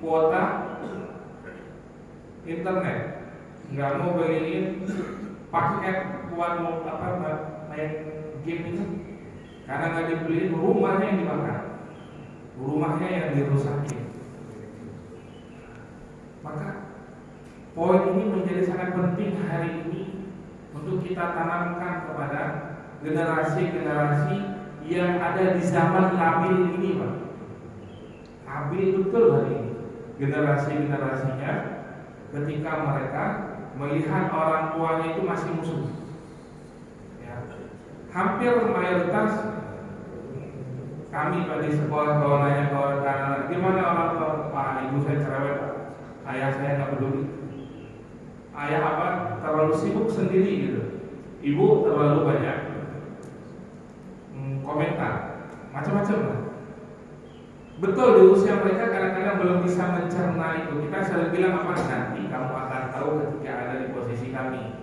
kuota internet, nggak mau beliin paket buat main game itu, karena nggak dibeliin, rumahnya yang dibakar, rumahnya yang dirusakin. Maka poin ini menjadi sangat penting hari ini untuk kita tanamkan kepada generasi-generasi yang ada di zaman labil ini, Pak. Labil betul hari ini generasi-generasinya, ketika mereka melihat orang tuanya itu masih musuh. Ya. Hampir mayoritas kami di sekolah kalau nanya ke orang, gimana orang tua Pak, ibu saya cerewet, ayah saya nggak peduli, ayah apa terlalu sibuk sendiri gitu, ibu terlalu banyak komentar macam-macam lah. Betul, di usia mereka kadang-kadang belum bisa mencerna itu. Kita selalu bilang apa, nanti kamu akan tahu ketika ada di posisi kami.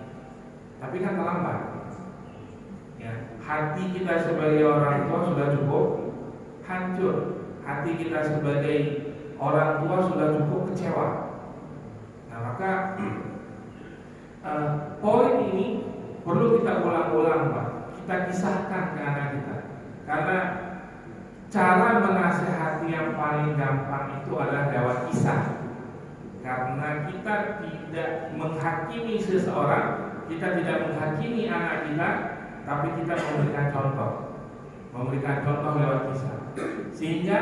Tapi kan terlambat. Ya, hati kita sebagai orang tua sudah cukup hancur. Hati kita sebagai orang tua sudah cukup kecewa. Nah, maka poin ini perlu kita ulang-ulang, Pak. Kita kisahkan ke anak kita. Karena cara menasehati yang paling gampang itu adalah lewat kisah. Karena kita tidak menghakimi seseorang, kita tidak menghakimi anak kita, tapi kita memberikan contoh lewat kisah. Sehingga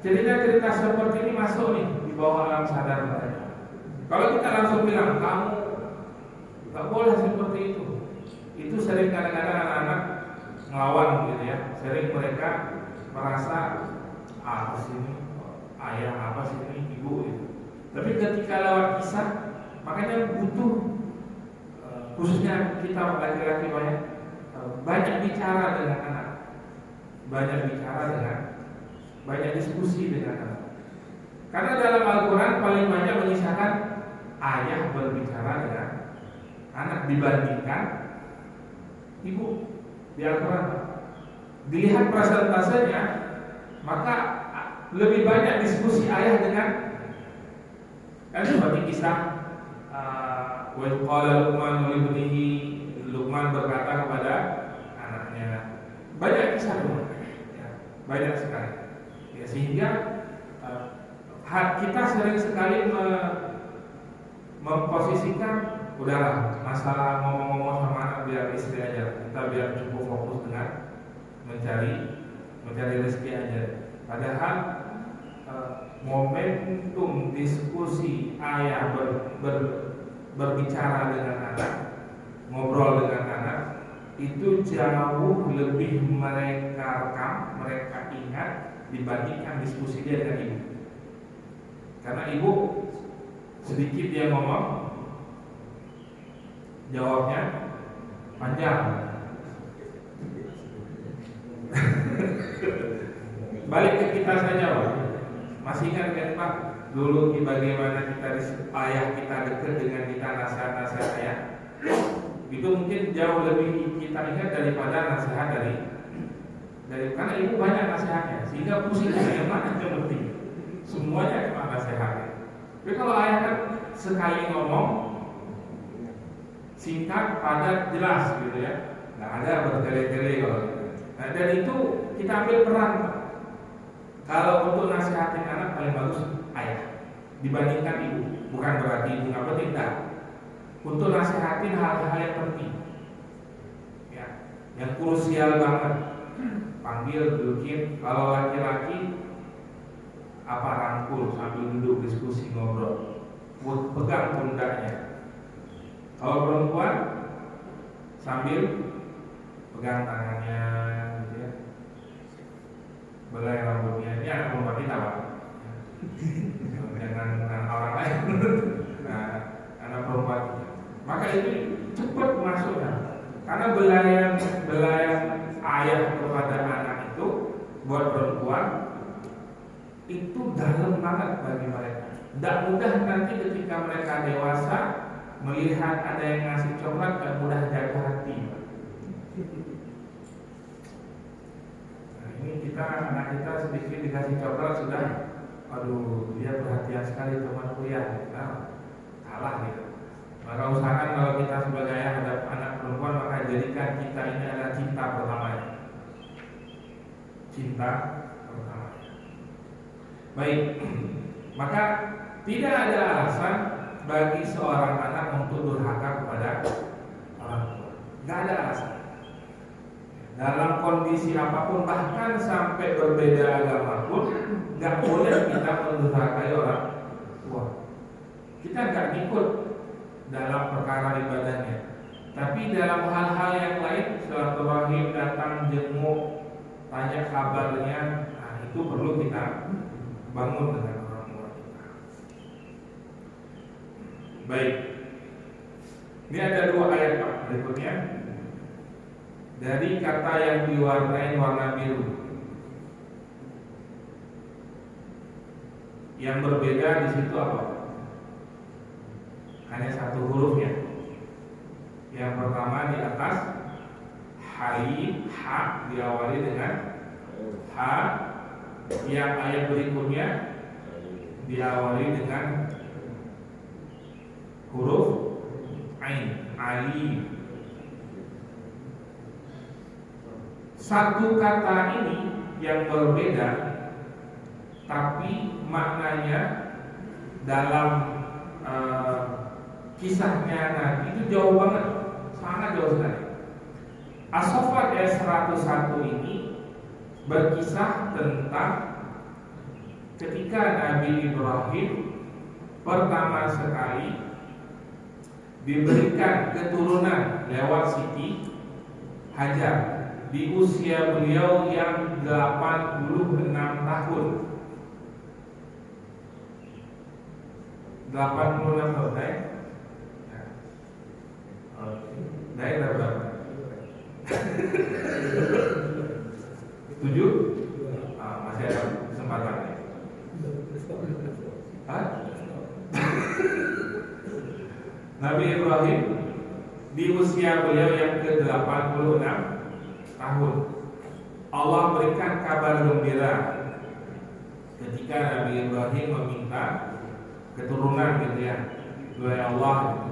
cerita-cerita seperti ini masuk nih di bawah alam sadar mereka. Kalau kita langsung bilang kamu nggak boleh seperti itu sering kadang-kadang anak-anak ngelawan gitu ya. Sering mereka merasa apa sih ini ayah, apa sih ini ibu gitu. Tapi ketika lewat kisah, makanya butuh khususnya kita laki-laki banyak bicara dengan anak, banyak diskusi dengan anak. Karena dalam Al-Quran paling banyak mengisahkan ayah berbicara dengan anak dibandingkan ibu di Al-Quran. Dilihat presentasenya, maka lebih banyak diskusi ayah dengan seperti kisah wa qala Luqman li ibnihi, Luqman berkata kepada anaknya. Banyak kisah ya, banyak sekali. Ya, sehingga kita sering sekali memposisikan udahlah masalah ngomong-ngomong sama anak biar istri aja, kita biar cukup fokus dengan mencari rezeki aja. Padahal momentum diskusi ayah berbicara dengan anak, ngobrol dengan anak, itu jauh lebih mereka rekam, mereka ingat dibandingkan diskusi dia dengan ibu. Karena ibu sedikit dia ngomong, jawabnya panjang. Balik ke kita saja, Pak. Masih ingat kan, Pak, dulu bagaimana ayah kita dekat dengan kita, nasihat-nasihat ayah. Itu mungkin jauh lebih kita ingat daripada nasihat dari karena ibu banyak nasihatnya, sehingga pusing yang mana yang penting. Semuanya cuma nasihatnya. Tapi kalau ayah kan sekali ngomong singkat, padat, jelas gitu ya. Nggak ada bertele-tele kalau gitu. Nah, dan itu kita ambil peran, Pak. Kalau untuk nasihatin anak paling bagus ayah dibandingkan ibu. Bukan berarti ibu nggak penting, tidak. Untuk nasihatin hal-hal yang penting, ya, yang krusial banget, panggil, dudukin. Kalau laki-laki apa rangkul sambil duduk diskusi ngobrol, pegang pundaknya. Kalau perempuan sambil pegang tangannya, gitu ya, belai rambutnya. Ini anak perempuan kita, Pak. Dengan orang lain. Nah, anak perempuan. Maka itu cepat masuknya. Karena belayan ayah kepada anak itu buat perempuan itu dalam banget bagi mereka. Tidak mudah nanti ketika mereka dewasa melihat ada yang ngasih coklat, tidak mudah jatuh hati. Nah, ini anak kita sedikit dikasih coklat sudah, aduh, dia perhatian kasihan sekali temanku ya, kalah gitu. Maka usahakan kalau kita sebagai ayah ada anak perempuan, maka jadikan kita ini adalah cinta pertamanya. Cinta pertamanya. Baik, maka tidak ada alasan bagi seorang anak untuk durhaka kepada orang tua. Tidak ada alasan. Dalam kondisi apapun, bahkan sampai berbeda agama pun, nggak boleh kita mendurhakai orang tua. Kita nggak ikut dalam perkara ibadahnya, tapi dalam hal-hal yang lain, silaturahim, datang jenguk, tanya kabarnya, nah itu perlu kita bangun dengan orang tua kita. Baik, ini ada 2 ayat Pak berikutnya. Dari kata yang diwarnai warna biru, yang berbeda di situ apa? Hanya 1 hurufnya. Yang pertama di atas halim, ha diawali dengan ha. Yang ayat berikutnya diawali dengan huruf ain, alim. Satu kata ini yang berbeda, tapi maknanya dalam kisahnya Nabi itu jauh banget, sangat jauh sekali. As-Saffat ayat 101 ini berkisah tentang ketika Nabi Ibrahim pertama sekali diberikan keturunan lewat Siti Hajar di usia beliau yang 86 tahun. 86 tahun, Daerah berapa? 7? Masih ada kesempatan ya? Nabi Ibrahim di usia beliau yang ke-86 tahun, Allah berikan kabar gembira ketika Nabi Ibrahim meminta keturunan gitu ya. Doa Allah,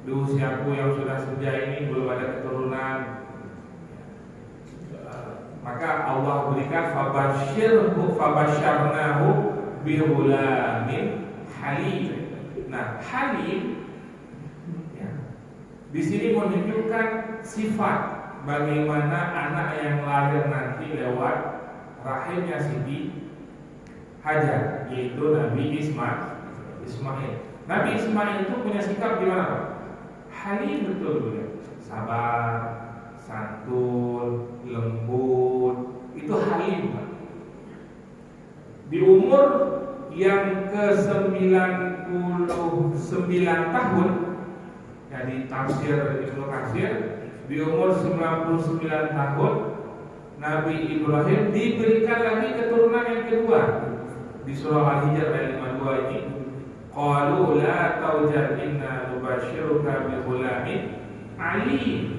di usiaku yang sudah senja ini belum ada keturunan. Maka Allah berikan fabasyarnahu bihulamin halim. Nah, halim ya, di sini menunjukkan sifat bagaimana anak yang lahir nanti lewat rahimnya Siti Hajar, yaitu Nabi Ismail. Nabi Ismail itu punya sikap gimana Pak? Halim betul ya, sabar, santun, lembut, itu halim Pak. Di umur yang ke-99 tahun, jadi tafsir Ibnu Katsir, di umur 99 tahun Nabi Ibrahim diberikan lagi keturunan yang kedua. Di surah Al-Hijr ayat 52 ini, qalu la taujal inna nubasyiruka bi ghulamin alim,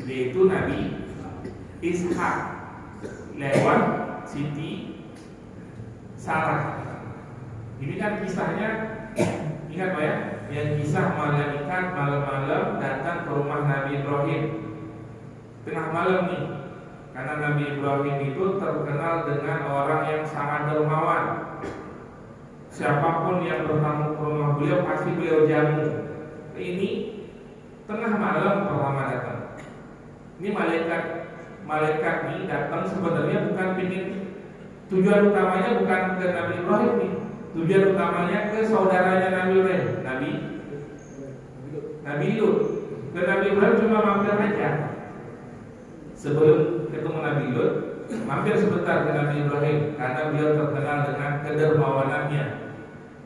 yaitu Nabi Ishak lewat Siti Sarah. Ini kan kisahnya, ingat Pak ya, yang kisah malaikat malam-malam datang ke rumah Nabi Ibrahim tengah malam nih, karena Nabi Ibrahim itu terkenal dengan orang yang sangat dermawan. Siapapun yang bertamu ke rumah beliau pasti beliau jamu. Ini tengah malam pertama datang. Ini malaikat ini datang sebenarnya bukan pingin, tujuan utamanya bukan ke Nabi Ibrahim nih. Tujuan utamanya ke saudaranya Nabi Ibrahim, Nabi Lut. Ke Nabi Ibrahim cuma mampir aja. Sebelum ketemu Nabi Lut, mampir sebentar ke Nabi Ibrahim karena beliau terkenal dengan kedermawanannya.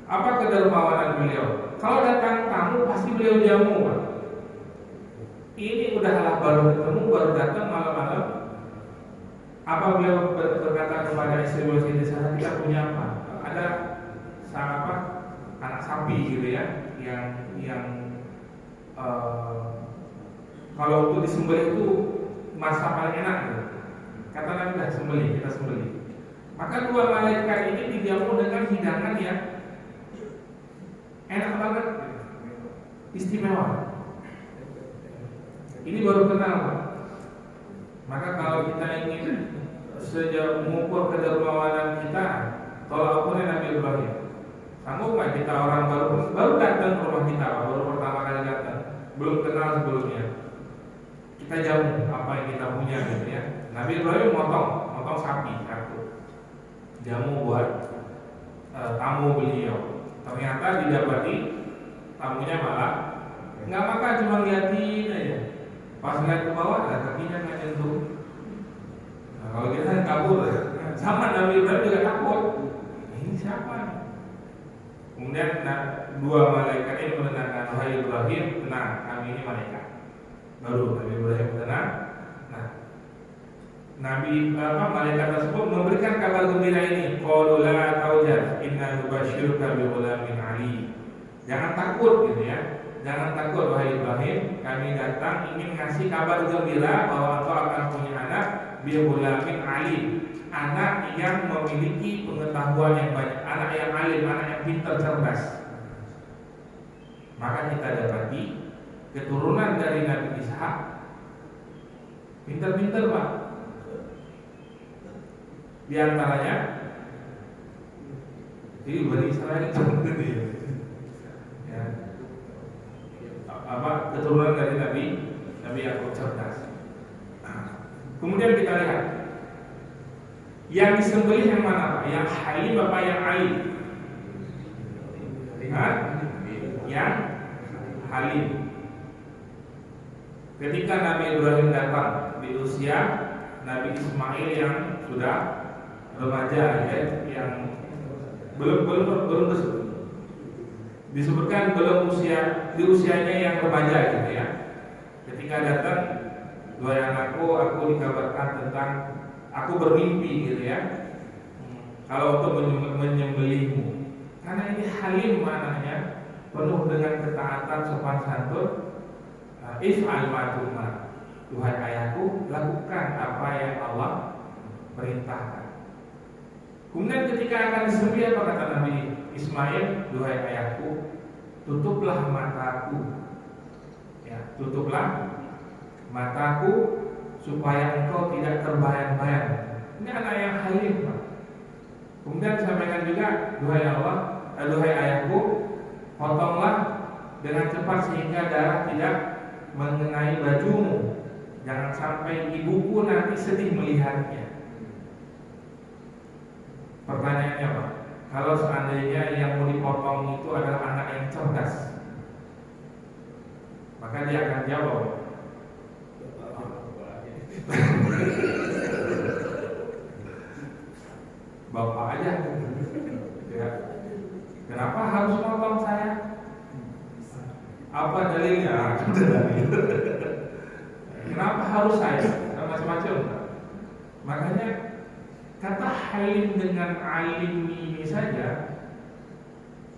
Apa kedermawanan beliau? Kalau datang tamu pasti beliau jamu Pak. Ini udahlah baru ketemu, baru datang malam-malam. Apa beliau berkata kepada istri beliau di sana, kita punya apa? Ada anak sapi gitu ya, yang kalau untuk disembelih itu masa paling enak gitu. Kata Nabi, sembelih, kita sembelih. Maka dua malaikat ini dijamu dengan hidangan yang enak banget, istimewa. Ini baru kenal, Pak. Maka kalau kita ingin sejauh mengukur kedermawanan kita, tolak ukurnya Nabi Ibrahim. Sanggup nggak kita orang baru datang ke rumah kita, Pak, baru pertama kali datang, belum kenal sebelumnya, kita jamu apa yang kita punya gitu ya. Nabi Ibrahim motong sapi satu, jamu buat tamu beliau. Ternyata didapati tamunya malah nggak makan, cuma liatin aja. Pas lihat ke bawah, kakinya nggak nyentuh. Nah, kalau kita kan kabur, sama Nabi Ibrahim juga takut. Ini siapa? Kemudian dua malaikat ini menenangkan, wahai Ibrahim, tenang, kami ini malaikat. Baru Nabi Ibrahim tenang. Nah, malaikat tersebut memberikan kabar gembira ini, qalu la taujaz, inna nubasyiruka bi ghulamin ali. Jangan takut gitu ya. Jangan takut wahai Ibrahim, kami datang ingin ngasih kabar gembira bahwa engkau akan punya anak bi ghulamin ali, anak yang memiliki pengetahuan yang banyak, anak yang alim, anak yang pintar cerdas. Maka kita dapati keturunan dari Nabi Ishak pintar-pintar, Pak. Di antaranya jadi Bani Israil itu ya, keturunan dari Nabi Yakub cerdas. Kemudian kita lihat yang disembelih yang mana, Pak? Yang Halim apa yang Ali? Yang Halim. Ketika Nabi Ibrahim datang di usia Nabi Ismail yang sudah remaja ya, yang belum disebutkan belum di usianya yang remaja gitu ya. Ketika datang, "Wahai anakku, aku dikabarkan tentang aku bermimpi," gitu ya. Kalau untuk menyembelihmu, karena ini Halim maknanya penuh dengan ketaatan, sopan santun. If'al ma tu'mar, Tuhan ayahku, lakukan apa yang Allah perintahkan. Kemudian ketika akan disembelih, apa kata Nabi Ismail? Duhai ayahku, tutuplah mataku, ya, tutuplah mataku supaya engkau tidak terbayang-bayang. Ini anak yang halim, Pak. Kemudian disampaikan juga, duhai ayahku, potonglah dengan cepat sehingga darah tidak mengenai bajumu. Jangan sampai ibuku nanti sedih melihatnya. Pertanyaannya, Pak, kalau seandainya yang mau dipotong itu adalah anak yang cerdas, maka dia akan jawab, "Bapak aja ya. Kenapa harus potong saya? Apa dalilnya?" Kenapa harus saya? Macam-macam. Makanya kata halim dengan alim ini saja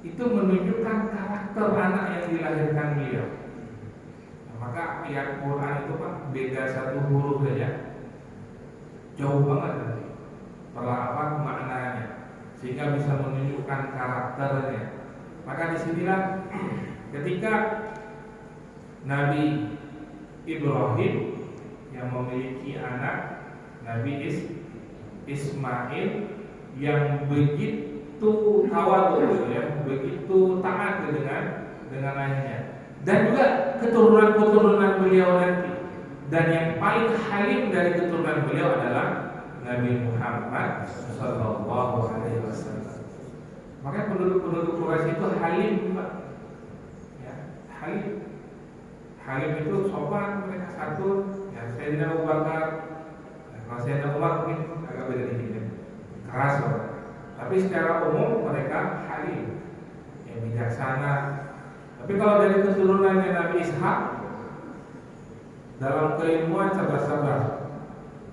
itu menunjukkan karakter anak yang dilahirkan beliau. Maka ayat Quran itu, Pak, beda satu huruf saja jauh banget nanti maknanya, sehingga bisa menunjukkan karakternya. Maka disinilah ketika Nabi Ibrahim yang memiliki anak Nabi Ismail yang begitu tawadhu, ya, begitu taat dengan ayahnya, dan juga keturunan beliau nanti. Dan yang paling halim dari keturunan beliau adalah Nabi Muhammad sallallahu alaihi wasallam. Maka penduduk Quraisy itu halim, Pak. Ya, halim. Halim itu sopan, mereka satu. Ya, Sayyidina Abu Bakar, kalau Sayyidina Umar mungkin agak beda dikit, keras, Pak. Tapi secara umum mereka halim, yang bijaksana. Tapi kalau dari keturunannya Nabi Ishak, dalam keilmuan cerdas,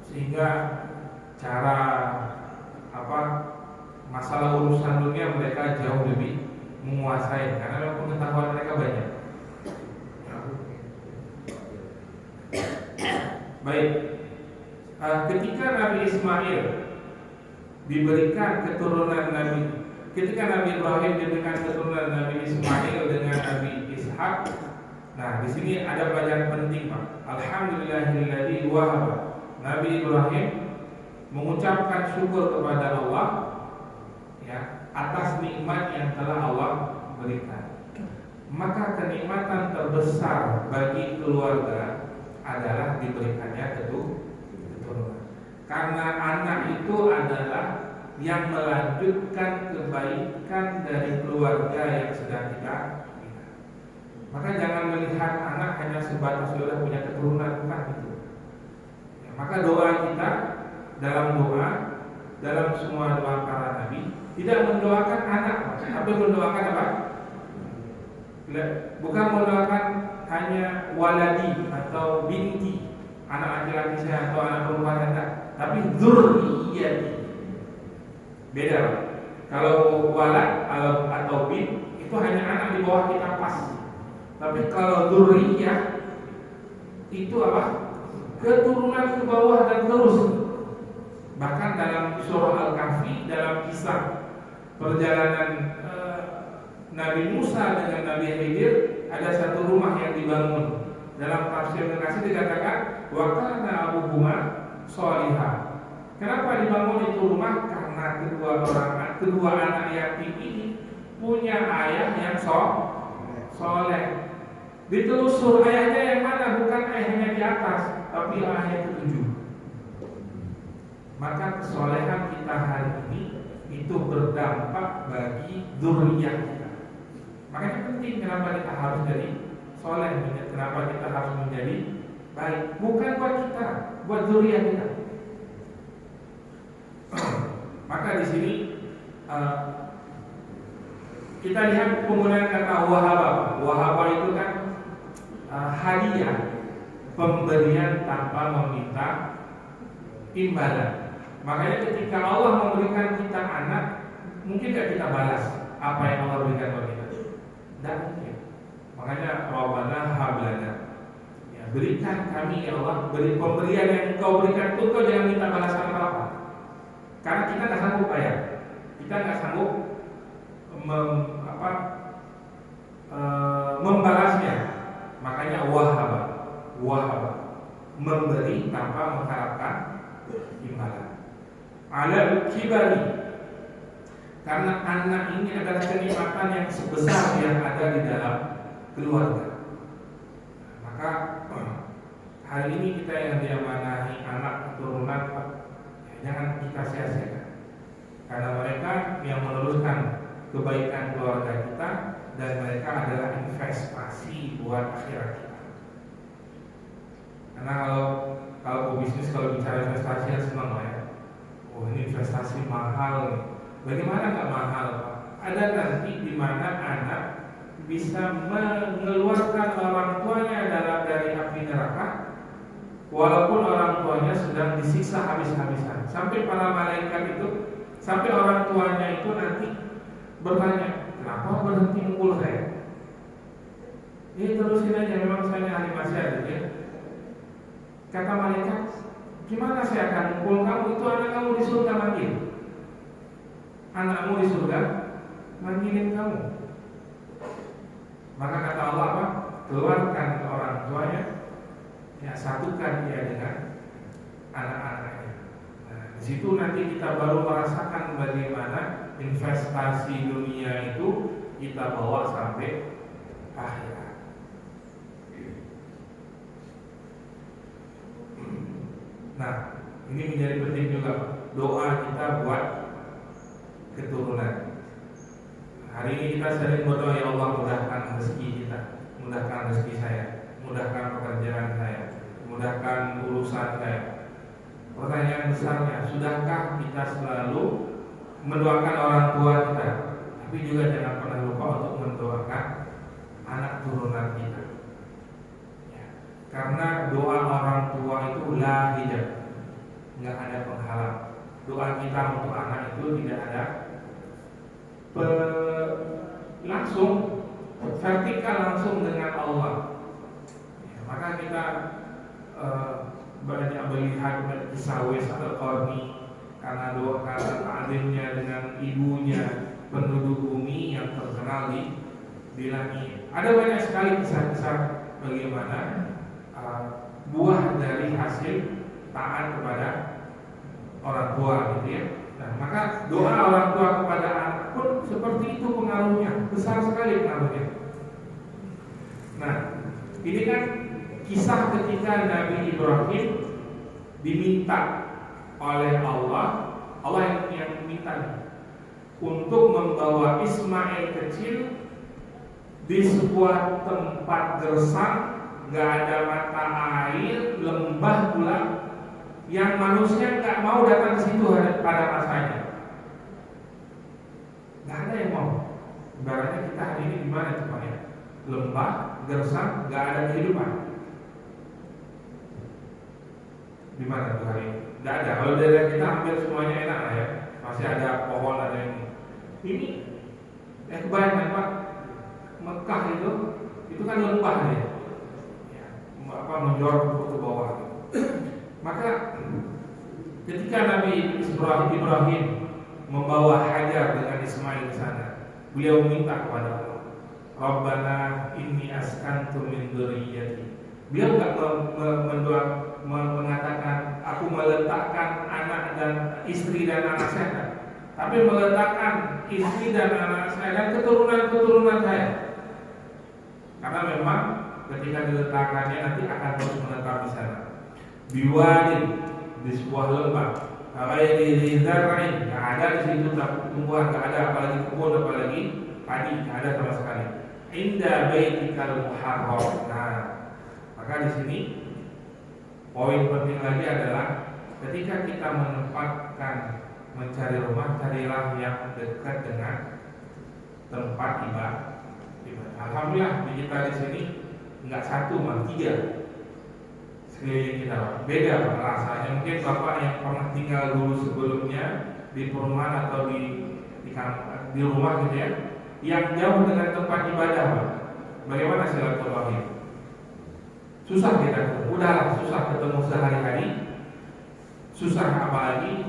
sehingga cara masalah urusan dunia mereka jauh lebih menguasai karena pengetahuan mereka banyak. Baik, ketika Nabi Ismail diberikan keturunan Nabi ketika Nabi Ibrahim diberikan keturunan Nabi Ismail dengan Nabi Ishak. Nah, di sini ada pelajaran penting, Pak. Alhamdulillahilladzi wahaba. Nabi Ibrahim mengucapkan syukur kepada Allah ya atas nikmat yang telah Allah berikan. Maka kenikmatan terbesar bagi keluarga adalah diberikannya keturunan. Karena anak itu adalah yang melanjutkan kebaikan dari keluarga yang sedang kita. Maka jangan melihat anak hanya sebatas sudah punya keturunan, bukan itu. Ya, maka doa kita dalam semua doa para nabi tidak mendoakan anak, tapi mendoakan apa? Bukan mendoakan hanya waladi atau binti, anak laki-laki saya atau anak perempuan saya, tapi dzurriyyati. Beda, Pak. Kalau walad atau bin itu hanya anak di bawah kita pas. Tapi kalau dzurriyyah itu apa? Keturunan ke bawah dan terus. Bahkan dalam surah Al-Kahfi, dalam kisah perjalanan Nabi Musa dengan Nabi Khidir, ada satu rumah yang dibangun. Dalam tafsir Al-Qasir dikatakan wa kana abuhuma sholihah. Kenapa dibangun itu rumah? Karena kedua anak yatim ini punya ayah yang soleh. Ditelusur ayahnya yang mana, bukan ayahnya di atas, tapi ayahnya ketujuh. Maka kesolehan kita hari ini itu berdampak bagi dzurriyyah kita. Makanya penting kenapa kita harus jadi soleh, kenapa kita harus menjadi baik, bukan buat kita, buat dzurriyyah kita. Maka di sini kita lihat penggunaan kata wahaba. Wahaba itu kan hadiah, pemberian tanpa meminta imbalan. Makanya ketika Allah memberikan kita anak, mungkin gak kita balas apa yang Allah berikan kepada kita? Tidak mungkin. Makanya Rabbana hablana, ya, berikan kami ya Allah, beri pemberian yang Engkau berikan itu, Engkau jangan minta balasan apa-apa. Karena kita nggak sanggup bayar, kita nggak sanggup membalasnya. Makanya wahaba, memberi tanpa mengharapkan imbalan. Ala kibari, karena anak ini adalah kenikmatan yang sebesar yang ada di dalam keluarga. Maka hari ini kita yang diamanahi anak keturunan, jangan kita sia-siakan, karena mereka yang meneruskan kebaikan keluarga kita, dan mereka adalah investasi buat akhirat kita. Karena kalau bisnis, kalau bicara investasi ya senang lah ya. Oh, ini investasi mahal. Bagaimana nggak mahal, Pak? Ada nanti di mana anak bisa mengeluarkan orang tuanya dari api neraka, walaupun orang tuanya sedang disiksa habis-habisan. Sampai para malaikat itu, sampai orang tuanya itu nanti bertanya, kenapa berhenti mukul saya? Ini terusin aja, memang saya ahli masyarakat ya. Kata malaikat, gimana saya akan mukul kamu? Itu anak kamu di surga manggil. Anakmu di surga manggilin kamu. Maka kata Allah apa? Keluarkan orang tuanya, ya satukan dia dengan anak-anaknya. Nah, di situ nanti kita baru merasakan bagaimana investasi dunia itu kita bawa sampai akhirat. Nah, ini menjadi penting juga doa kita buat keturunan. Hari ini kita sering berdoa, ya Allah mudahkan rezeki kita, mudahkan rezeki saya, mudahkan pekerjaan saya, mudahkan urusan saya. Pertanyaan besarnya, sudahkah kita selalu mendoakan orang tua kita? Tapi juga jangan pernah lupa untuk mendoakan anak turunan kita. Ya, karena doa orang tua itu la hijab, nggak ada penghalang. Doa kita untuk anak itu tidak ada langsung vertikal langsung dengan Allah. Ya, maka kita banyak melihat kisah Wais Al-Qarni karena doa, karena ta'limnya dengan ibunya, penduduk bumi yang terkenal di langit. Ada banyak sekali kisah-kisah bagaimana buah dari hasil taat kepada orang tua gitu ya. Nah, maka doa orang tua kepada anak pun seperti itu pengaruhnya, besar sekali pengaruhnya. Nah, ini kan kisah ketika Nabi Ibrahim diminta oleh Allah yang meminta untuk membawa Ismail kecil di sebuah tempat gersang, gak ada mata air, lembah pula, yang manusia gak mau datang ke situ pada masanya. Gak ada yang mau. Ibaratnya kita hari ini gimana coba ya? Lembah, gersang, gak ada kehidupan. Di mana tuh hari ini? Gak ada. Kalau daerah kita hampir semuanya enak lah ya. Masih ada pohon, ada ini. Kebanyakan Pak, Mekah itu kan lembah ya. Menjorok ke bawah. Maka ketika Nabi Ibrahim membawa Hajar dengan Ismail ke sana, beliau minta kepada Allah, Rabbana inni askantu min dzurriyyati. Beliau enggak mengatakan aku meletakkan anak dan istri dan anak saya, tapi meletakkan istri dan anak saya dan keturunan saya. Karena memang ketika diletakkannya nanti akan terus menetap di sana. Biwadin, di sebuah lembah. Ghairi dzar'in, nggak ada di situ tumbuhan, nggak ada apalagi kebun, apalagi padi, nggak ada sama sekali. Inda baitikal muharram. Nah, maka di sini poin penting lagi adalah ketika kita menempatkan mencari rumah, carilah yang dekat dengan tempat ibadah. Alhamdulillah di kita di sini enggak satu, malah 3 sekeliling kita. Beda Pak rasanya. Mungkin Bapak yang pernah tinggal dulu sebelumnya di perumahan atau di rumah gitu ya, yang jauh dengan tempat ibadah Pak, bagaimana silaturahmi? Susah kita, udahlah susah ketemu sehari-hari, susah apalagi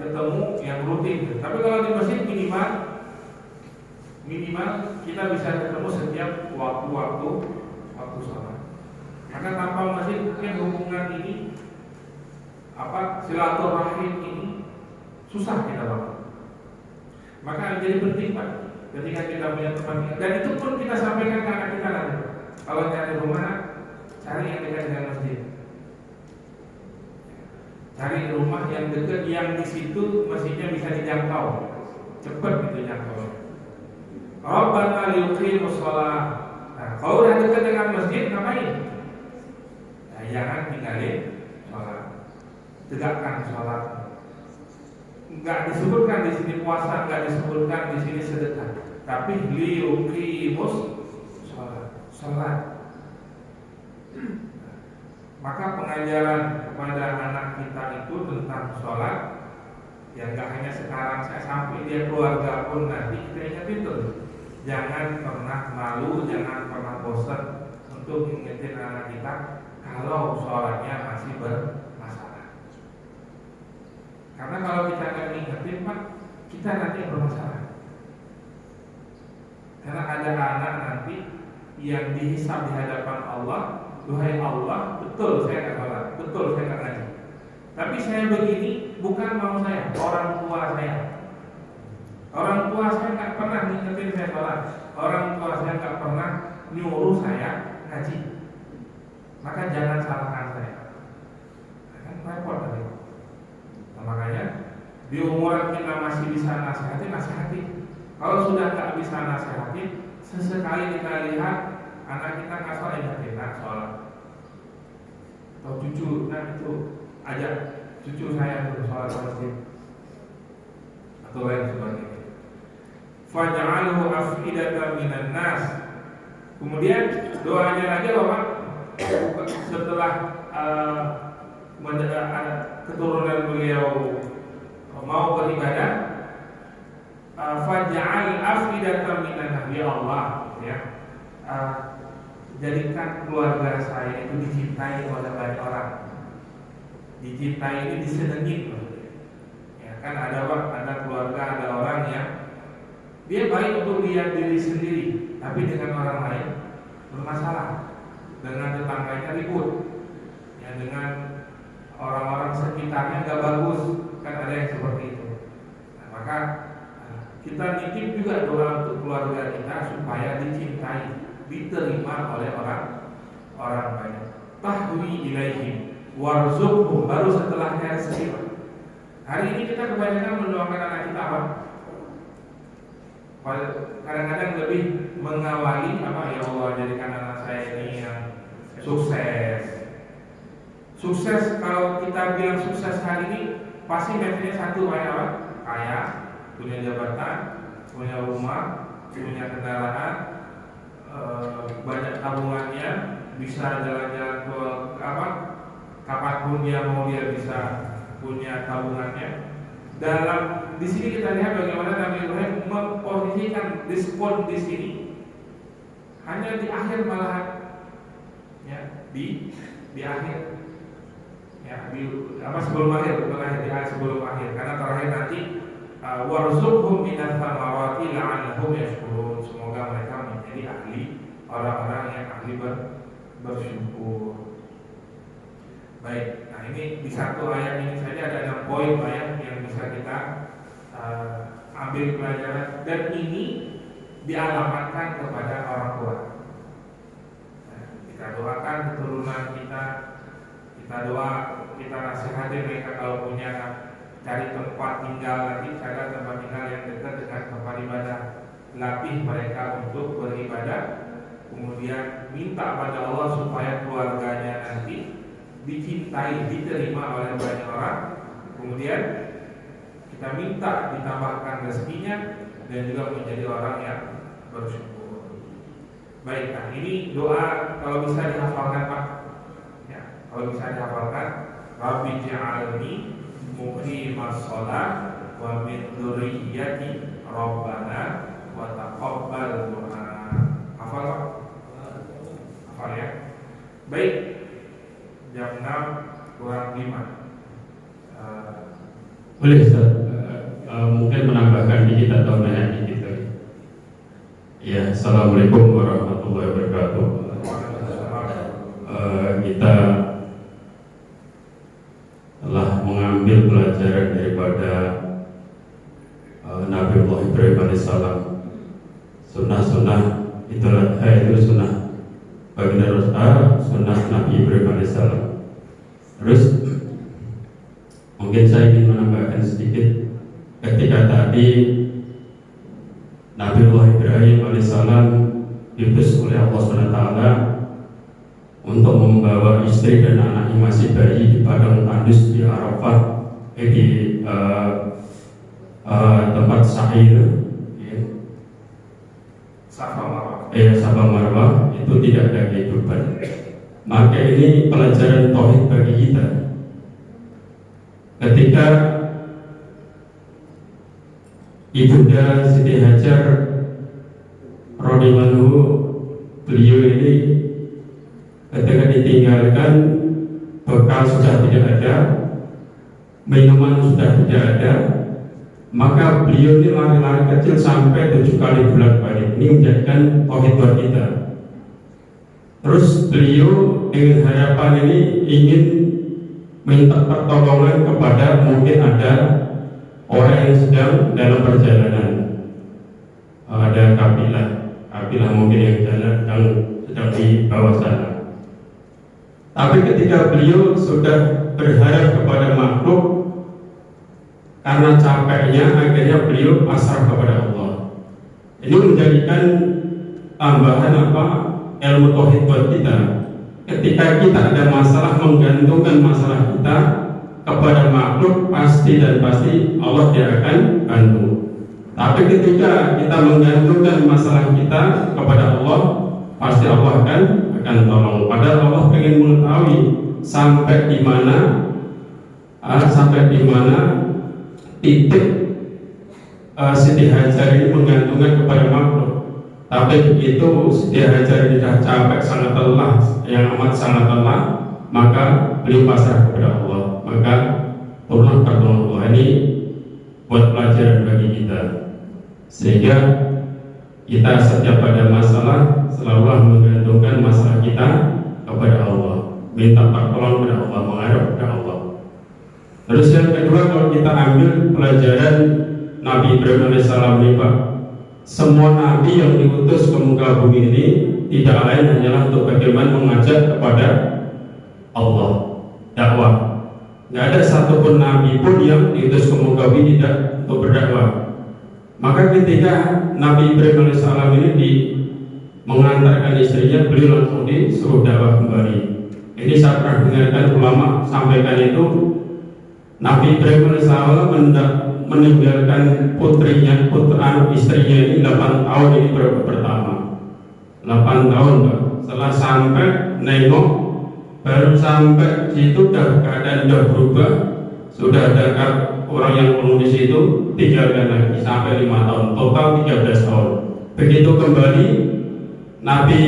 ketemu yang rutin. Tapi kalau di masjid minimal kita bisa ketemu setiap waktu sholat. Maka tanpa masjid mungkin hubungan ini silaturahim ini susah kita bangun. Maka jadi penting Pak ketika kita punya tempat, dan itu pun kita sampaikan ke anak kita nanti. Kalau cari rumah, cari yang dekat dengan masjid. Cari rumah yang dekat, yang di situ masjidnya bisa dijangkau, cepat gitu jangkau. Rabbana liyuqimus shalah. Nah, kalau udah dekat dengan masjid ngapain? Nah, jangan tinggalin sholat, tegakkan sholat. Enggak disebutkan di sini puasa, enggak disebutkan di sini sedekah, tapi liyuqimus sholat. Maka pengajaran kepada anak kita itu tentang sholat, ya enggak hanya sekarang saya sampai dia keluarga pun nanti kita ingetin terus. Jangan pernah malu, jangan pernah bosan untuk mengingetin anak kita kalau sholatnya masih bermasalah. Karena kalau kita nggak ngingetin Pak, kita nanti bermasalah. Karena ada anak nanti yang dihisab di hadapan Allah, duhai Allah, betul saya nggak sholat, betul saya nggak ngaji, tapi saya begini bukan mau saya, orang tua saya. Orang tua saya nggak pernah ngingetin saya sholat, orang tua saya nggak pernah nyuruh saya ngaji. Maka jangan salahkan saya. Kan repot tadi. Nah, makanya di umuran kita masih bisa nasihati. Kalau sudah nggak bisa nasihati, sesekali kita lihat anak kita nggak sholat, ya sholat. Atau cucu, itu ajak cucu saya untuk sholat masjid atau lain sebagainya. Faj'alhu afidatan minan nas. Kemudian doanya lagi Bapak setelah keturunan beliau mau beribadah, faj'al afidatan minan nas, ya Allah ya, jadikan keluarga saya itu dicintai oleh banyak orang. Dicintai ini disenengin ya. kan ada keluarga, ada orang yang dia baik untuk lihat diri sendiri, tapi dengan orang lain bermasalah, dengan tetangganya ribut, ya, dengan orang-orang sekitarnya nggak bagus, kan ada yang seperti itu. Nah, maka kita nitip juga doa untuk keluarga kita supaya dicintai, diterima oleh orang banyak. Tahwi ilaihim warzuqhum, baru setelahnya rezeki. Hari ini kita kebanyakan mendoakan anak kita apa? Kadang-kadang lebih mengawali apa, ya Allah jadikan anak saya ini yang sukses. Sukses, kalau kita bilang sukses hari ini pasti metrinya satu, kayak apa? Kaya, punya jabatan, punya rumah, punya kendaraan, banyak tabungannya, bisa jalan-jalan ke apa? Kapanpun dia mau, dia bisa punya tabungannya. Di sini kita lihat bagaimana Nabi Ibrahim memposisikan diskon di sini hanya di akhir malahan, ya, di akhir, ya, sebelum akhir, bukan akhir, di akhir sebelum akhir, karena terakhir nanti warzuqhum minats thamarati la'allahum yashkurun, semoga mereka menjadi ahli, orang-orang yang ahli bersyukur. Baik, nah ini di satu ayat ini saja ada 6 poin ayat yang bisa kita ambil pelajaran, dan ini dialamatkan kepada orang tua. Nah, kita doakan keturunan kita nasihati mereka kalau punya anak, cari tempat tinggal, nanti cari tempat tinggal yang dekat dengan tempat ibadah, latih mereka untuk beribadah, kemudian minta pada Allah supaya keluarganya nanti dicintai, diterima oleh banyak orang, kemudian kita minta ditambahkan rezekinya dan juga menjadi orang yang bersyukur. Baik, nah ini doa kalau bisa dihafalkan Pak, ya, kalau bisa dihafalkan, Rabbi ja'alni muqimas shalah wa min dzurriyyati rabbana wa taqabbal du'a. Hafal Pak? Hafal ya. Baik, jam 6 kurang 5. Boleh Ustaz, mungkin menambahkan dikit atau nanya dikit. Ya, assalamualaikum warahmatullahi wabarakatuh. Kita telah mengambil pelajaran daripada Nabiullah Ibrahim alaihissalam. Sunnah-sunnah itulah itu sunnah baginda Rasul, sunnah Nabi Ibrahim alaihissalam. Terus mungkin saya ingin menambahkan sedikit, ketika tadi Nabiullah Ibrahim alaihissalam diutus oleh Allah SWT untuk membawa istri dan anaknya masih bayi di padang tandus di Arafah, di tempat Sa'ir, Safa Marwah, itu tidak ada kehidupan. Maka ini pelajaran tauhid bagi kita. Ketika Ibunda Siti Hajar radhiyallahu anhu, beliau ini ketika ditinggalkan, bekal sudah tidak ada, minuman sudah tidak ada, maka beliau ini lari-lari kecil sampai 7 kali bolak-balik. Ini menjadikan tauhid buat kita. Terus beliau dengan harapan ini ingin minta pertolongan kepada mungkin ada orang yang sedang dalam perjalanan, ada kabilah mungkin yang sedang di bawah sana. Tapi ketika beliau sudah berharap kepada makhluk, karena capeknya akhirnya beliau pasrah kepada Allah. Ini menjadikan tambahan ilmu tauhid buat kita. Ketika kita ada masalah, menggantungkan masalah kita kepada makhluk, pasti Allah tidak akan bantu. Tapi ketika kita menggantungkan masalah kita kepada Allah, pasti Allah akan tolong. Padahal Allah ingin mengetahui sampai di mana titik Siti Hajar ini menggantungkan kepada makhluk. Tapi begitu Siti Hajar ini sudah capek, sangat lelah, yang amat sangat lelah, maka beliau pasrah kepada Allah. Maka turunlah pertolongan Allah. Ini buat pelajaran bagi kita, sehingga kita setiap ada masalah selalu menggantungkan masalah kita kepada Allah, minta pertolongan kepada Allah, mengharap kepada Allah. Terus yang kedua, kalau kita ambil pelajaran Nabi Ibrahim alaihissalam ini Pak, semua nabi yang diutus ke muka bumi ini tidak lain hanyalah untuk bagaimana mengajak kepada Allah, dakwah. Tidak ada satupun nabi pun yang diutus ke muka bumi tidak untuk berdakwah. Maka ketika Nabi Ibrahim alaihissalam ini mengantarkan istrinya, beliau langsung disuruh dakwah kembali. Ini saya pernah dengarkan ulama sampaikan itu, Nabi Ibrahim alaihissalam meninggalkan istrinya ini 8 tahun ini pertama 8 tahun Pak. Setelah sampai nengok, baru sampai situ keadaan sudah berubah, sudah ada orang yang penghuni situ, tinggalkan lagi sampai 5 tahun, total 13 tahun. Begitu kembali Nabi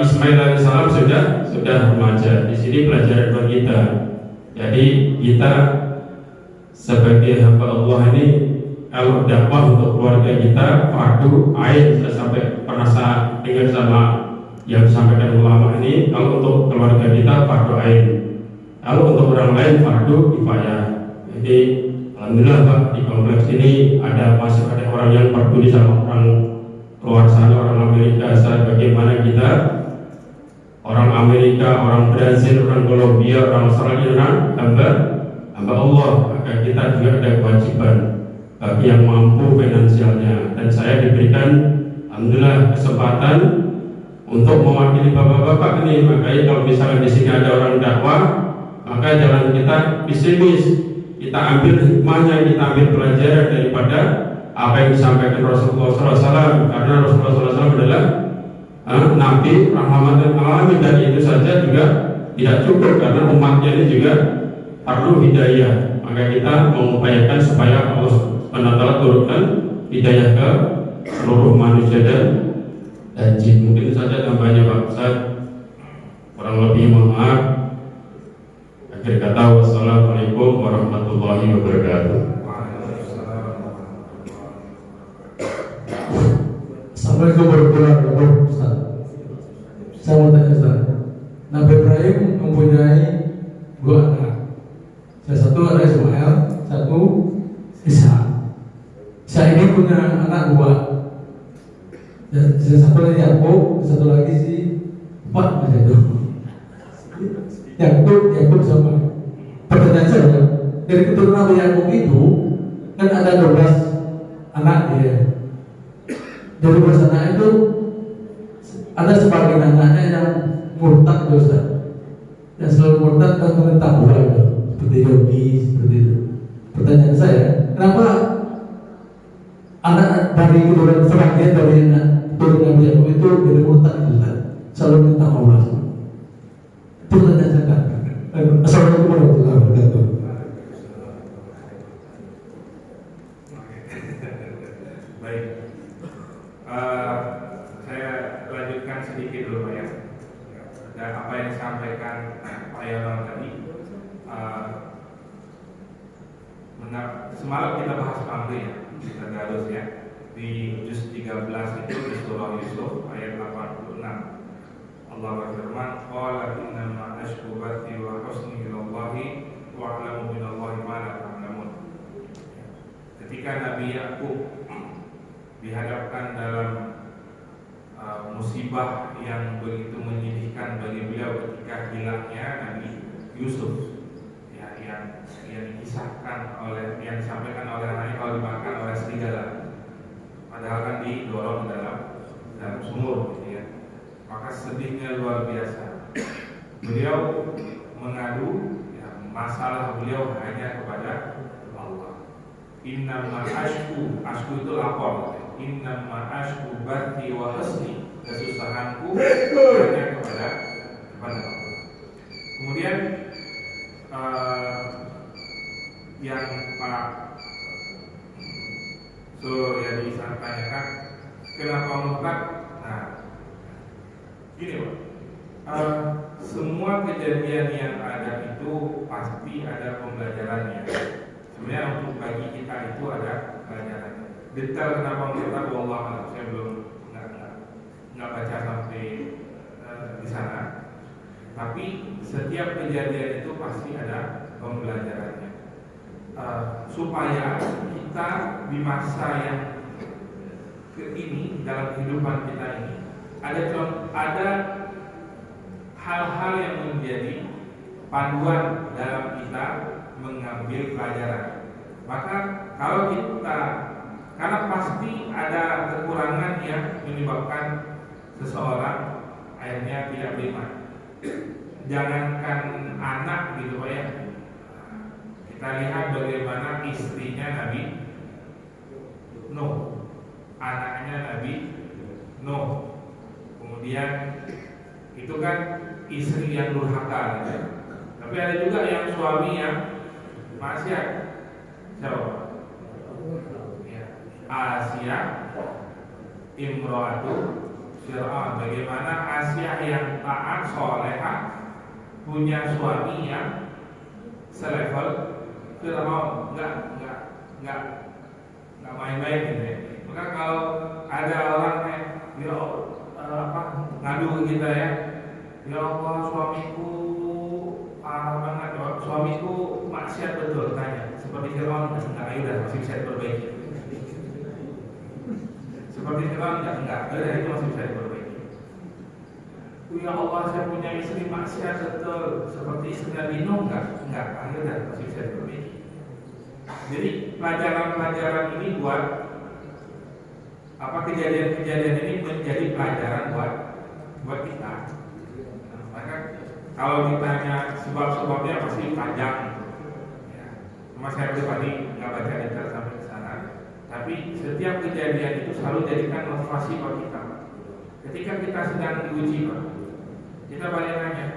Ismail alaihissalam sudah remaja. Di sini pelajaran buat kita. Jadi kita sebagai hamba Allah ini, kalau dakwah untuk keluarga kita fardu ain. Saya sampai pernah dengar sama yang disampaikan ulama ini, kalau untuk keluarga kita fardu ain, kalau untuk orang lain fardu kifayah. Jadi alhamdulillah Pak, di kompleks ini masih ada orang yang peduli sama orang luar sana, orang Amerika. Bagaimana kita orang Amerika, orang Brazil, orang Kolombia, orang Australia, orang hamba Allah, maka kita juga ada kewajiban bagi yang mampu finansialnya. Dan saya diberikan alhamdulillah kesempatan untuk mewakili bapak-bapak ini. Makanya kalau misalnya di sini ada orang dakwah, maka jangan kita pesimis. Kita ambil hikmahnya, kita ambil pelajaran daripada apa yang disampaikan Rasulullah SAW. Karena Rasulullah SAW adalah Nabi rahmatan lil alamin, dan itu saja juga tidak cukup karena umatnya ini juga perlu hidayah. Maka kita mengupayakan supaya Allah SWT turunkan hidayah ke seluruh manusia dan jin. Mungkin saja tambahnya Pak Ustaz, kurang lebih mohon maaf. Akhir kata, wassalamualaikum warahmatullahi wabarakatuh. Assalamualaikum warahmatullahi wabarakatuh. Ustaz, saya mau tanya Ustaz, Nabi Ibrahim mempunyai 2 anak. Satu adalah Ismail, satu Ishak. Ishak ini punya anak 2. Satu lagi Yakub, satu lagi si Pak itu. Yakub sama. Pertanyaan saya, dari keturunan Yakub itu kan ada 12 anak dia. Dari 12 anak itu ada sebagian anaknya yang murtad Ustaz. Dan selalu murtad dan menentang Allah, seperti Yogi, seperti itu. Pertanyaan saya, kenapa anak dari keturunan sebagian dari anak keturunan Yakub itu jadi murtad Ustaz, selalu menentang Allah? Itu pertanyaan saya. Assalamualaikum warahmatullahi wabarakatuh. Baik, saya lanjutkan sedikit dulu Pak ya. Dan apa yang disampaikan Pak Yono tadi, semalam kita bahas Amri ya, di Tadarus ya, di juz 13 itu di surah Yusuf ayat 86. Allah berfirman, qala innama ashku bathi wa husni ilallahi wa a'lamu minallahi ma la ta'lamun. Ketika Nabi Yakub dihadapkan dalam musibah yang begitu menyedihkan bagi beliau ketika hilangnya Nabi Yusuf, ya, yang dikisahkan yang disampaikan oleh anaknya kalau dimakan oleh serigala, padahal kan didorong dalam sumur gitu ya. Maka sedihnya luar biasa. Beliau mengadu ya, masalah beliau hanya kepada Allah. Innama ashku itu lapor. Innama ashku bathi wa husni, kesusahanku hanya kepada Allah. Kemudian yang Pak Suryadi tanyakan, kenapa murtad? Nah, gini Pak, semua kejadian yang ada itu pasti ada pembelajarannya. sebenarnya untuk bagi kita itu ada pelajaran. Detail kenapa kita wallah alam, saya belum nggak baca sampai di sana. Tapi setiap kejadian itu pasti ada pembelajarannya. Supaya kita di masa yang ini dalam kehidupan kita ini ada hal-hal yang menjadi panduan dalam kita mengambil pelajaran. Maka kalau kita, karena pasti ada kekurangan yang menyebabkan seseorang akhirnya tidak beriman. Jangankan anak gitu Pak ya. Kita lihat bagaimana istrinya Nabi Nuh, anaknya Nabi Nuh. Kemudian itu kan istri yang durhaka gitu. Tapi ada juga yang suami yang maksiat. Siapa? Ya. Asia Imro'atu Fir'aun. Bagaimana Asia yang taat solehah punya suami yang selevel Fir'aun, nggak main-main gitu ya. Maka kalau ada orang ngadu ke kita ya Allah suamiku parah banget, suamiku maksiat betul, tanya seperti Fir'aun enggak, udah masih bisa diperbaiki. Seperti Fir'aun enggak, udah itu masih bisa diperbaiki. Ya Allah saya punya istri maksiat betul, seperti istri Nabi Nuh enggak, udah masih bisa diperbaiki. Jadi pelajaran-pelajaran ini buat kejadian-kejadian ini menjadi pelajaran buat kita. Maka kalau ditanya sebab-sebabnya pasti panjang. Ya. Cuma saya pribadi nggak baca detail sampai ke sana. Tapi setiap kejadian itu selalu jadikan motivasi buat kita. Ketika kita sedang diuji, Pak, kita balik nanya,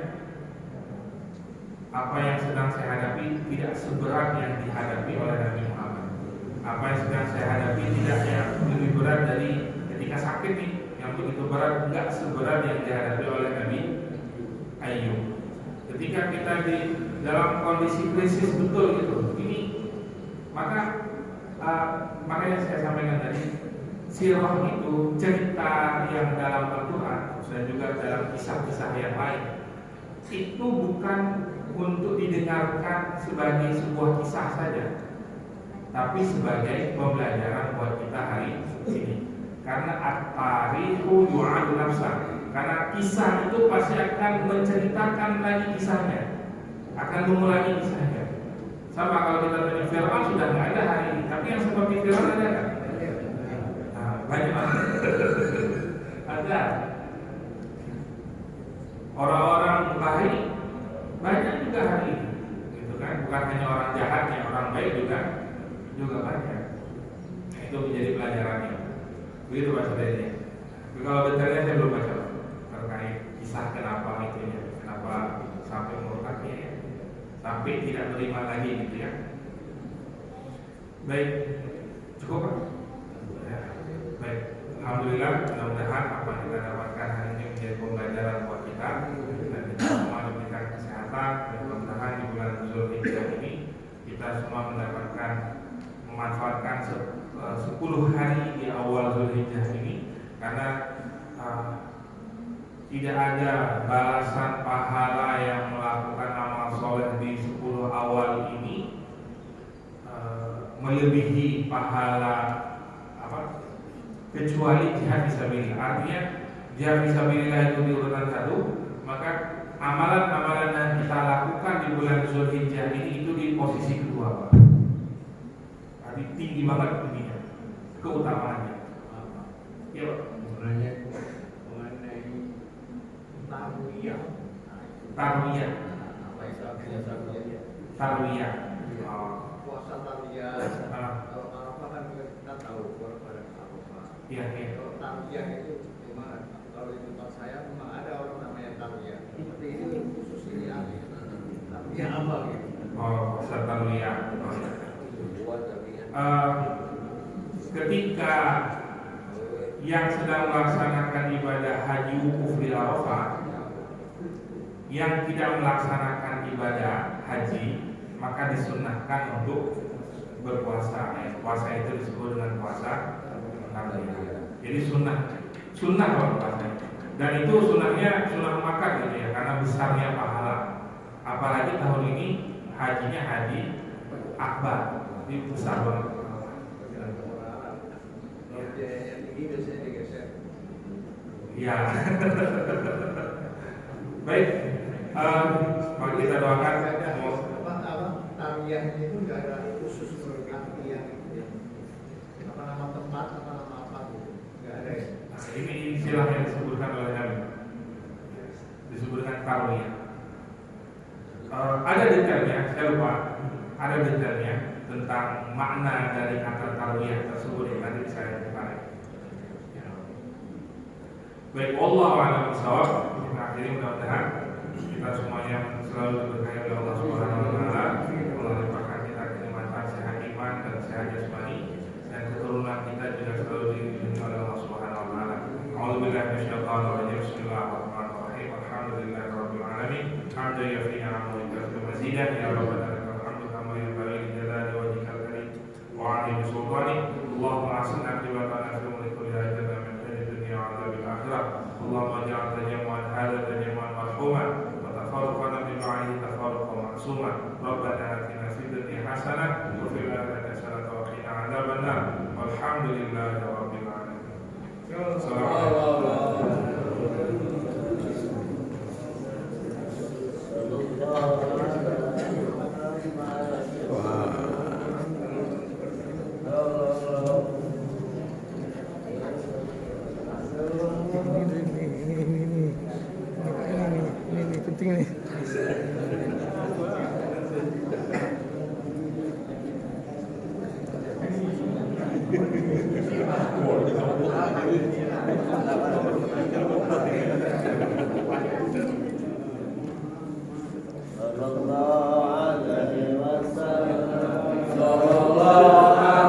apa yang sedang saya hadapi tidak seberat yang dihadapi oleh Nabi Muhammad. Apa yang sedang saya hadapi tidak yang lebih berat dari ketika sakit nih, yang begitu berat, enggak seberat yang dihadapi oleh Nabi Ayub. Ketika kita di dalam kondisi krisis betul gitu, ini makanya saya sampaikan tadi, sirah itu cerita yang dalam Al-Quran dan juga dalam kisah-kisah yang lain itu bukan untuk didengarkan sebagai sebuah kisah saja, tapi sebagai pembelajaran buat kita hari ini. Karena at-tarihu yu'adu nafsa. Karena kisah itu pasti akan menceritakan lagi kisahnya, akan mengulangi kisahnya. Sama kalau kita tanya Fir'aun sudah nggak ada hari ini, tapi yang seperti Fir'aun ada kan? Nah, banyak ada. Orang-orang baik banyak juga hari ini, gitu kan? Bukan hanya orang jahat, yang orang baik juga banyak. Nah, itu menjadi pelajarannya. Begitu Pak Saudara. Kalau detailnya saya belum baca terkait kisah kenapa itu ya, kenapa sampai murtadnya ya, sampai tidak terima lagi gitu ya. Baik, cukup Pak. Ya, baik, alhamdulillah, mudah-mudahan apa yang kita dapatkan hari ini menjadi pembelajaran buat kita dan kita semua diberikan kesehatan dan mudah-mudahan di bulan Zulhijjah ini kita semua mendapatkan memanfaatkan 10 hari di awal Zulhijjah ini, karena tidak ada balasan pahala yang melakukan amal soleh di 10 awal ini melebihi pahala kecuali jihad fisabilillah. Artinya jihad fisabilillah itu di urutan 1, maka amalan-amalan yang kita lakukan di bulan Zulhijjah ini itu di posisi kedua, Pak. Jadi tinggi banget ininya keutamaannya. Ya Pak. Mengenai Tarwiyah. apa istilahnya tarwiyah? Tarwiyah. Puasa tarwiyah. Kalau Arafah kan kita tahu pada Arafah. Iya. Kalau tarwiyah itu gimana? Kalau di tempat saya memang ada orang namanya tarwiyah. Tapi ini khusus ini ahli. Tarwiyah apa gitu? Puasa tarwiyah. Ketika yang sedang melaksanakan ibadah haji wukuf di Arafah, yang tidak melaksanakan ibadah haji, maka disunnahkan untuk berpuasa. Puasa itu disebut dengan puasa tarbiyah. Jadi sunnah kalau puasa. Dan itu sunnahnya sunnah makan gitu ya, karena besarnya pahala. Apalagi tahun ini hajinya haji akbar, ini besar banget. Biayanya tinggi biasanya digeser. Iya. Baik, mari kita doakan. Tarbiyah itu nggak ada khusus tarbiyah itu ya. Apa nama tempat, apa nama apa gitu, nggak ada ya. Nah, ini istilah yang disebutkan oleh Nabi, disebutkan tarbiyah. Ada detailnya, saya lupa. Ada detailnya tentang makna dari kata tarbiyah tersebut yang nanti saya tertarik. Baik, Allah a'lam bishawab. Kita akhiri mudah-mudahan kita semuanya selalu diberkahi oleh Allah Subhanahu wa taala. Allah limpahkan kita kenikmatan sehat iman dan sehat jasmani, dan keturunan kita juga selalu dilindungi oleh Allah Subhanahu wa taala. A'udzubillahi minasyaitonir rajim. Bismillahirrahmanirrahim. Alhamdulillahirabbil alamin. Hamdan yafi'u wa yukafi'u mazidan ya rabbal alamin. Alhamdu kama yanbaghi li jalali wajhikal karim wa 'azimi sultanik. Allahumma ahsin 'aqibatana fi umuri kulliha min khairid dunya wa 'adzabil akhirah. Allahumma ij'al tajammu'an hadha tajammu'an marhuman wa tafarruqana min ba'dihi tafarruqan ma'suman. Rabbana atina fid dunya hasanah wa fil akhirati hasanah wa qina 'adzaban nar. Walhamdulillahi rabbil alamin. Ini penting nih. Allah